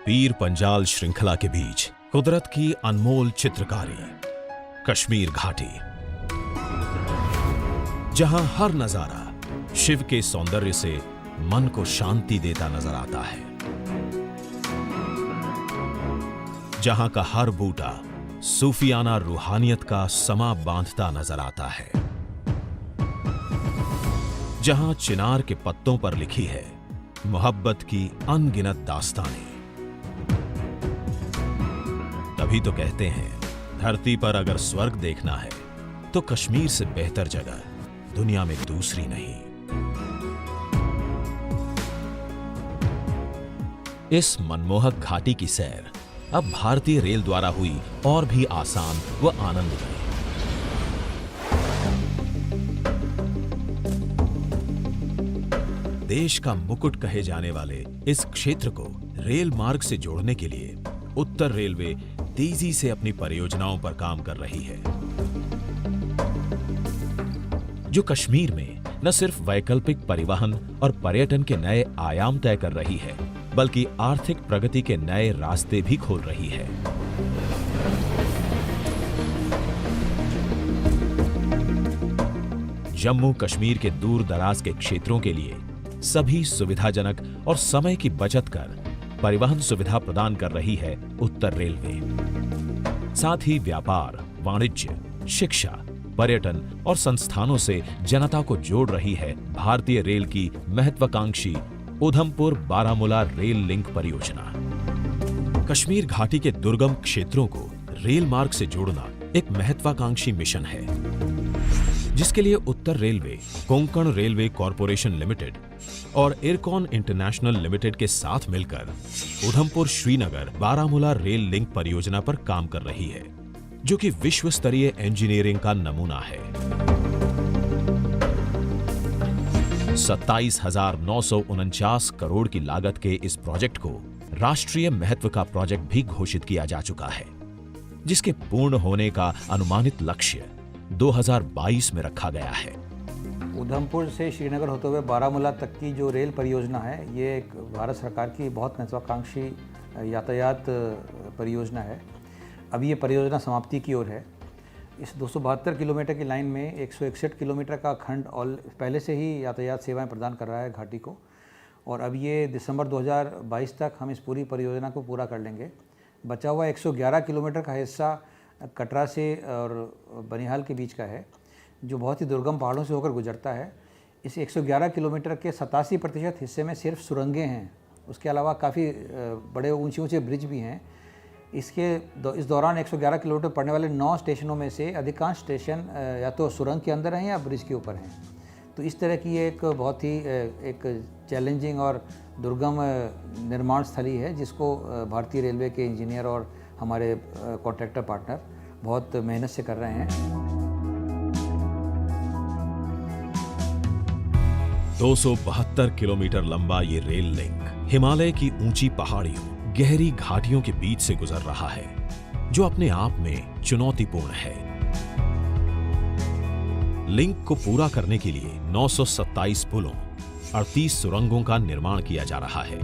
पीर पंजाल श्रृंखला के बीच कुदरत की अनमोल चित्रकारी, कश्मीर घाटी, जहां हर नजारा शिव के सौंदर्य से मन को शांति देता नजर आता है, जहां का हर बूटा सूफियाना रूहानियत का समा बांधता नजर आता है, जहां चिनार के पत्तों पर लिखी है मोहब्बत की अनगिनत दास्तानें। तभी तो कहते हैं, धरती पर अगर स्वर्ग देखना है तो कश्मीर से बेहतर जगह दुनिया में दूसरी नहीं। इस मनमोहक घाटी की सैर अब भारतीय रेल द्वारा हुई और भी आसान व आनंदमय। देश का मुकुट कहे जाने वाले इस क्षेत्र को रेल मार्ग से जोड़ने के लिए उत्तर रेलवे तेजी से अपनी परियोजनाओं पर काम कर रही है, जो कश्मीर में न सिर्फ वैकल्पिक परिवहन और पर्यटन के नए आयाम तय कर रही है, बल्कि आर्थिक प्रगति के नए रास्ते भी खोल रही है। जम्मू कश्मीर के दूर दराज के क्षेत्रों के लिए सभी सुविधाजनक और समय की बचत कर परिवहन सुविधा प्रदान कर रही है उत्तर रेलवे। साथ ही व्यापार, वाणिज्य, शिक्षा, पर्यटन और संस्थानों से जनता को जोड़ रही है भारतीय रेल की महत्वाकांक्षी उधमपुर बारामूला रेल लिंक परियोजना। कश्मीर घाटी के दुर्गम क्षेत्रों को रेल मार्ग से जोड़ना एक महत्वाकांक्षी मिशन है, जिसके लिए उत्तर railway, Konkan railway corporation limited और इरकॉन इंटरनेशनल लिमिटेड के साथ मिलकर उधमपुर श्रीनगर बारामूला रेल लिंक परियोजना पर काम कर रही है, जो कि विश्व स्तरीय इंजीनियरिंग का नमूना है। 27,949 करोड़ की लागत के इस प्रोजेक्ट को राष्ट्रीय महत्व का प्रोजेक्ट भी घोषित किया जा चुका है, जिसके पूर्ण होने का अनुमानित लक्ष्य 2022 में रखा गया है। उधमपुर से श्रीनगर होते हुए बारामूला तक की जो रेल परियोजना है, ये एक भारत सरकार की बहुत महत्वाकांक्षी यातायात परियोजना है। अभी ये परियोजना समाप्ति की ओर है। इस 272 किलोमीटर की लाइन में 161 किलोमीटर का खंड और पहले से ही यातायात सेवाएं प्रदान कर रहा है घाटी को, और अब ये दिसंबर 2022 तक हम इस पूरी परियोजना को पूरा कर लेंगे। बचा हुआ 111 किलोमीटर का हिस्सा कटरा से और बनिहाल के बीच का है, जो बहुत ही दुर्गम पहाड़ों से होकर गुजरता है। इस 111 किलोमीटर के 87% हिस्से में सिर्फ सुरंगें हैं, उसके अलावा काफ़ी बड़े ऊंचे ऊंचे ब्रिज भी हैं। इस दौरान 111 किलोमीटर पड़ने वाले 9 स्टेशनों में से अधिकांश स्टेशन या तो सुरंग के अंदर हैं या ब्रिज के ऊपर हैं। तो इस तरह की एक बहुत ही एक चैलेंजिंग और दुर्गम निर्माण स्थली है, जिसको भारतीय रेलवे के इंजीनियर और हमारे कॉन्ट्रैक्टर पार्टनर बहुत मेहनत से कर रहे हैं। 272 किलोमीटर लंबा ये रेल लिंक हिमालय की ऊंची पहाड़ियों, गहरी घाटियों के बीच से गुजर रहा है, जो अपने आप में चुनौतीपूर्ण है। लिंक को पूरा करने के लिए 927 पुलों, 38 सुरंगों का निर्माण किया जा रहा है।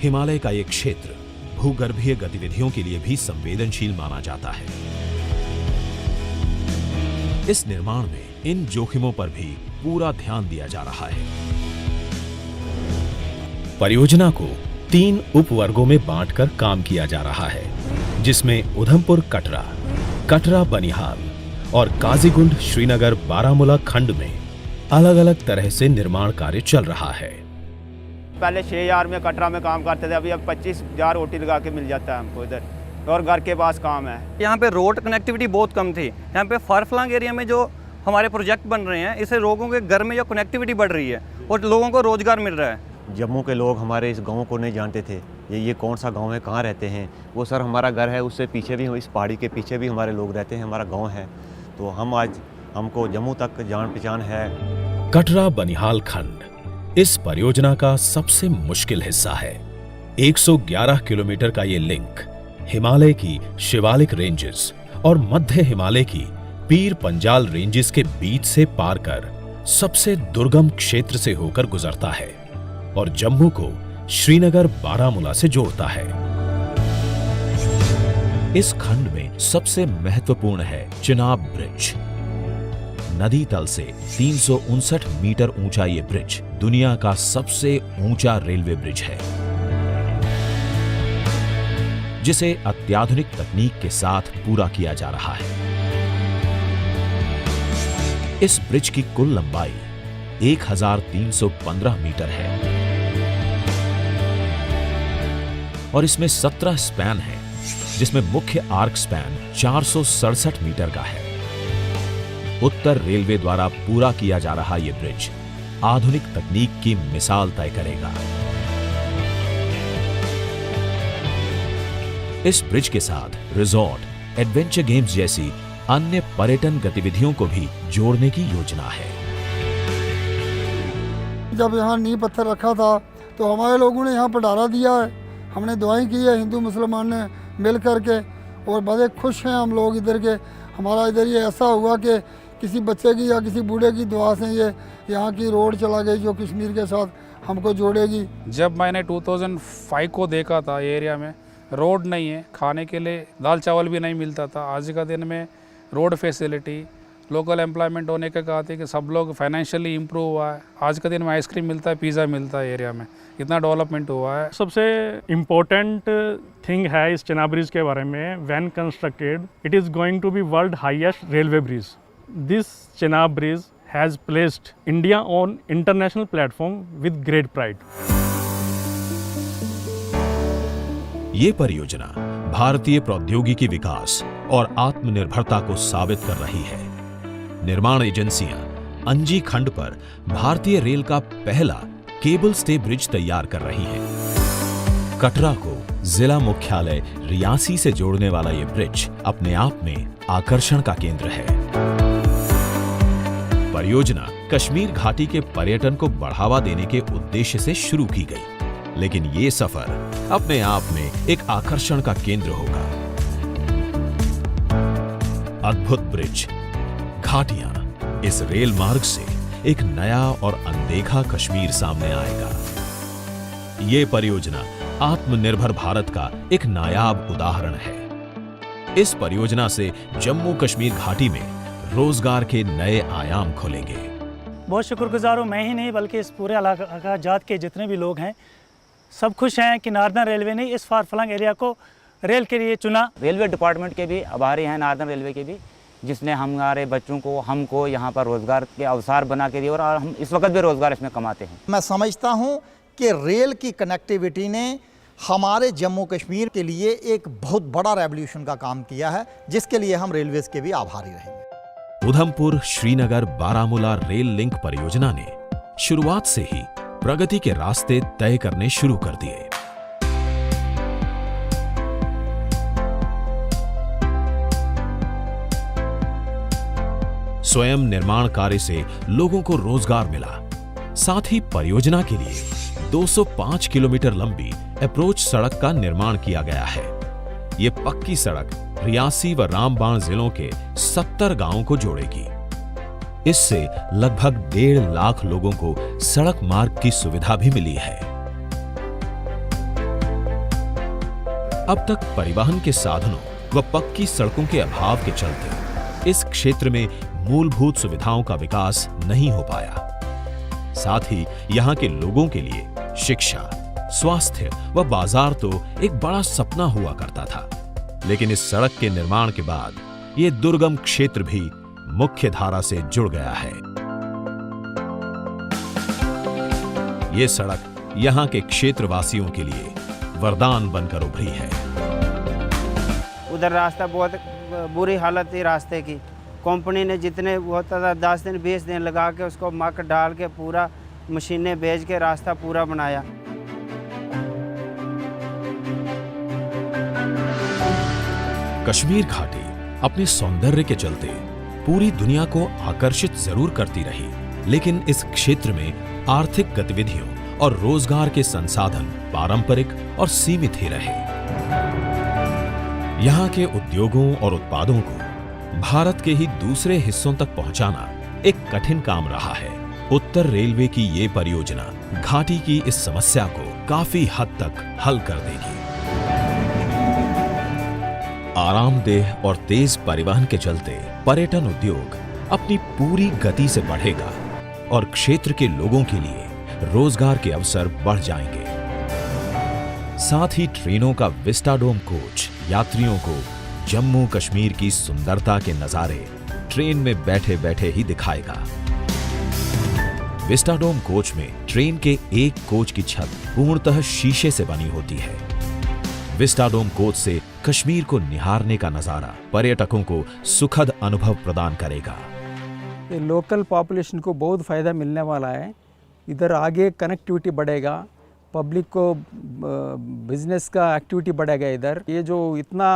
हिमालय का एक क्षेत्र भूगर्भीय गतिविधियों के लिए भी संवेदनशील माना जाता है। इस निर्माण में इन जोखिमों पर भी पूरा ध्यान दिया जा रहा है। परियोजना को 3 उपवर्गों में बांटकर काम किया जा रहा है, जिसमें उधमपुर कटरा, कटरा बनिहाल और काजीगुंड श्रीनगर बारामूला खंड में अलग अलग तरह से निर्माण कार्य चल रहा है। पहले 6,000 में कटरा में काम करते थे, अभी अब 25,000 ओटी लगा के मिल जाता है हमको इधर, और घर के पास काम है। यहाँ पे रोड कनेक्टिविटी बहुत कम थी। यहाँ पे फारफलंग एरिया में जो हमारे प्रोजेक्ट बन रहे हैं, इससे लोगों के घर में जो कनेक्टिविटी बढ़ रही है और लोगों को रोजगार मिल रहा है। जम्मू के लोग हमारे इस गांव को नहीं जानते थे, ये कौन सा गांव है, कहाँ रहते हैं। वो सर हमारा घर है, उससे पीछे भी, इस पहाड़ी के पीछे भी हमारे लोग रहते हैं, हमारा गाँव है। तो हम आज हमको जम्मू तक जान पहचान है। कटरा बनिहाल खंड इस परियोजना का सबसे मुश्किल हिस्सा है। 111 किलोमीटर का ये लिंक हिमालय की शिवालिक रेंजेस और मध्य हिमालय की पीर पंजाल रेंजेस के बीच से पार कर सबसे दुर्गम क्षेत्र से होकर गुजरता है। और जम्मू को श्रीनगर बारामूला से जोड़ता है। इस खंड में सबसे महत्वपूर्ण है चिनाब ब्रिज। नदी तल से 359 मीटर ऊंचा ये ब्रिज दुनिया का सबसे ऊंचा रेलवे ब्रिज है, जिसे अत्याधुनिक तकनीक के साथ पूरा किया जा रहा है। इस ब्रिज की कुल लंबाई 1315 मीटर है और इसमें 17 स्पैन है, जिसमें मुख्य आर्क स्पैन 467 मीटर का है। उत्तर रेलवे द्वारा पूरा किया जा रहा यह ब्रिज आधुनिक तकनीक की मिसाल तय करेगा। इस ब्रिज के साथ रिजॉर्ट, एडवेंचर गेम्स जैसी अन्य पर्यटन गतिविधियों को भी जोड़ने की योजना है। जब यहाँ नींव पत्थर रखा था तो हमारे लोगों ने यहाँ पर डाला दिया है, हमने दुआएं की है हिंदू मुसलमान ने मिल करके, और बड़े खुश हैं हम लोग इधर के। हमारा इधर ये ऐसा हुआ कि किसी बच्चे की या किसी बूढ़े की दुआ से ये यहाँ की रोड चला गई जो कश्मीर के साथ हमको जोड़ेगी। जब मैंने 2005 को देखा था ये एरिया में रोड नहीं है, खाने के लिए दाल चावल भी नहीं मिलता था। आज का दिन में रोड फैसिलिटी, लोकल एम्प्लॉयमेंट होने के कहते कि सब लोग फाइनेंशियली इम्प्रूव हुआ है। आज का दिन में आइसक्रीम मिलता है, पिज़्ज़ा मिलता है एरिया में, इतना डेवलपमेंट हुआ है। सबसे इम्पोर्टेंट थिंग है इस चिनाब ब्रिज के बारे में, when constructed it is going to be world highest railway bridge. This Chenab bridge has placed India on international platform with great pride. ये परियोजना भारतीय प्रौद्योगिकी विकास और आत्मनिर्भरता को साबित कर रही है। निर्माण एजेंसियां अंजी खंड पर भारतीय रेल का पहला केबल स्टे ब्रिज तैयार कर रही हैं। कटरा को जिला मुख्यालय रियासी से जोड़ने वाला ये ब्रिज अपने आप में आकर्षण का केंद्र है। परियोजना कश्मीर घाटी के पर्यटन को बढ़ावा देने के उद्देश्य से शुरू की गई, लेकिन ये सफर अपने आप में एक आकर्षण का केंद्र होगा। अद्भुत ब्रिज, घाटियां, इस रेल मार्ग से एक नया और अनदेखा कश्मीर सामने आएगा। ये परियोजना आत्मनिर्भर भारत का एक नायाब उदाहरण है। इस परियोजना से जम्मू कश्मीर घाटी में रोजगार के नए आयाम खुलेंगे। बहुत शुक्रगुजार हूँ, मैं ही नहीं बल्कि इस पूरे इलाका जात के जितने भी लोग हैं सब खुश हैं कि नार्दर्न रेलवे ने इस फार फ्लंग एरिया को रेल के लिए चुना। रेलवे डिपार्टमेंट के भी आभारी हैं, नार्दर्न रेलवे के भी, जिसने हमारे बच्चों को, हमको यहाँ पर रोज़गार के अवसर बना के दिए और हम इस वक्त भी रोज़गार इसमें कमाते हैं। मैं समझता हूँ कि रेल की कनेक्टिविटी ने हमारे जम्मू कश्मीर के लिए एक बहुत बड़ा रेवोल्यूशन का काम किया है, जिसके लिए हम रेलवेज़ के भी आभारी रहेंगे। उधमपुर श्रीनगर बारामूला रेल लिंक परियोजना ने शुरुआत से ही प्रगति के रास्ते तय करने शुरू कर दिए। स्वयं निर्माण कार्य से लोगों को रोजगार मिला। साथ ही परियोजना के लिए 205 किलोमीटर लंबी अप्रोच सड़क का निर्माण किया गया है। ये पक्की सड़क रियासी व रामबाण जिलों के 70 गांवों को जोड़ेगी। इससे लगभग 1.5 लाख लोगों को सड़क मार्ग की सुविधा भी मिली है। अब तक परिवहन के साधनों व पक्की सड़कों के अभाव के चलते इस क्षेत्र में मूलभूत सुविधाओं का विकास नहीं हो पाया। साथ ही यहाँ के लोगों के लिए शिक्षा, स्वास्थ्य व बाजार तो एक बड़ा सपना हुआ करता था, लेकिन इस सड़क के निर्माण के बाद ये दुर्गम क्षेत्र भी मुख्य धारा से जुड़ गया है। ये सड़क यहाँ के क्षेत्रवासियों के लिए वरदान बनकर उभरी है। उधर रास्ता बहुत बुरी हालत थी रास्ते की। कंपनी ने जितने होता था 10 दिन 20 दिन लगा के उसको मक डाल के पूरा मशीनें भेज के रास्ता पूरा बनाया। कश्मीर घाटी अपने सौंदर्य के चलते पूरी दुनिया को आकर्षित जरूर करती रही, लेकिन इस क्षेत्र में आर्थिक गतिविधियों और रोजगार के संसाधन पारंपरिक और सीमित ही रहे। यहाँ के उद्योगों और उत्पादों को भारत के ही दूसरे हिस्सों तक पहुंचाना एक कठिन काम रहा है। उत्तर रेलवे की ये परियोजना घाटी की इस समस्या को काफी हद तक हल कर देगी। आरामदेह और तेज परिवहन के चलते पर्यटन उद्योग अपनी पूरी गति से बढ़ेगा और क्षेत्र के लोगों के लिए रोजगार के अवसर बढ़ जाएंगे। साथ ही ट्रेनों का विस्टाडोम कोच यात्रियों को जम्मू कश्मीर की सुंदरता के नजारे ट्रेन में बैठे बैठे ही दिखाएगा। विस्टाडोम कोच में ट्रेन के एक कोच की छत पूर्णतः शीशे से बनी होती है। विस्टाडोम कोच से कश्मीर को निहारने का नजारा पर्यटकों को सुखद अनुभव प्रदान करेगा। ये लोकल पॉपुलेशन को बहुत फ़ायदा मिलने वाला है। इधर आगे कनेक्टिविटी बढ़ेगा, पब्लिक को बिजनेस का एक्टिविटी बढ़ेगा। इधर ये जो इतना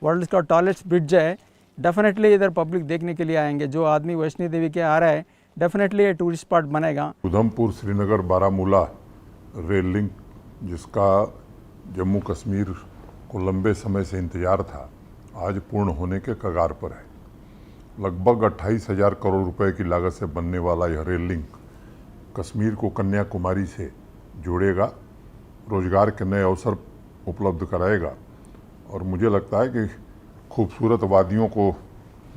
वर्ल्ड का टॉलेस्ट ब्रिज है, डेफिनेटली इधर पब्लिक देखने के लिए आएंगे। जो आदमी वैष्णो देवी के आ रहा है, डेफिनेटली ये टूरिस्ट स्पॉट बनेगा। उधमपुर श्रीनगर बारामूला रेल लिंक, जिसका जम्मू कश्मीर को लंबे समय से इंतजार था, आज पूर्ण होने के कगार पर है। लगभग 28,000 करोड़ रुपए की लागत से बनने वाला यह रेल लिंक कश्मीर को कन्याकुमारी से जोड़ेगा, रोजगार के नए अवसर उपलब्ध कराएगा और मुझे लगता है कि खूबसूरत वादियों को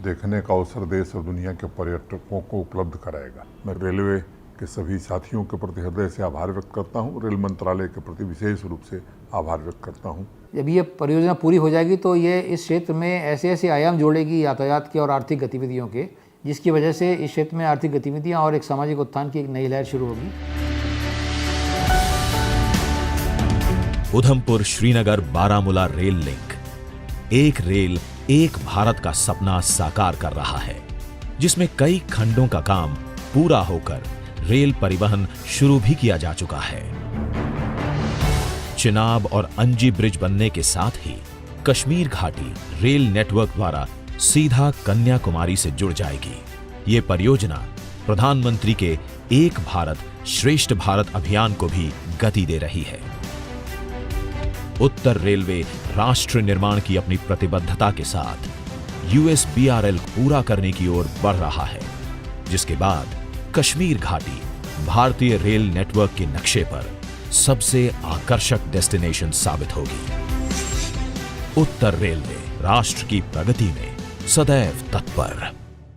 देखने का अवसर देश और दुनिया के पर्यटकों को उपलब्ध कराएगा। मैं रेलवे के सभी साथियों के प्रति हृदय से आभार व्यक्त करता हूँ। रेल मंत्रालय के प्रति विशेष रूप से आभार व्यक्त करता हूँ। जब ये परियोजना पूरी हो जाएगी तो ये इस क्षेत्र में ऐसे ऐसे आयाम जोड़ेगी यातायात के और आर्थिक गतिविधियों के, जिसकी वजह से इस क्षेत्र में आर्थिक गतिविधियाँ और एक सामाजिक उत्थान की एक नई लहर शुरू होगी। उधमपुर श्रीनगर बारामूला रेल लिंक एक रेल एक भारत का सपना साकार कर रहा है, जिसमें कई खंडों का काम पूरा होकर रेल परिवहन शुरू भी किया जा चुका है। चिनाब और अंजी ब्रिज बनने के साथ ही कश्मीर घाटी रेल नेटवर्क द्वारा सीधा कन्याकुमारी से जुड़ जाएगी। ये परियोजना प्रधानमंत्री के एक भारत श्रेष्ठ भारत अभियान को भी गति दे रही है। उत्तर रेलवे राष्ट्र निर्माण की अपनी प्रतिबद्धता के साथ USBRL पूरा करने की ओर बढ़ रहा है, जिसके बाद कश्मीर घाटी भारतीय रेल नेटवर्क के नक्शे पर सबसे आकर्षक डेस्टिनेशन साबित होगी। उत्तर रेलवे राष्ट्र की प्रगति में सदैव तत्पर।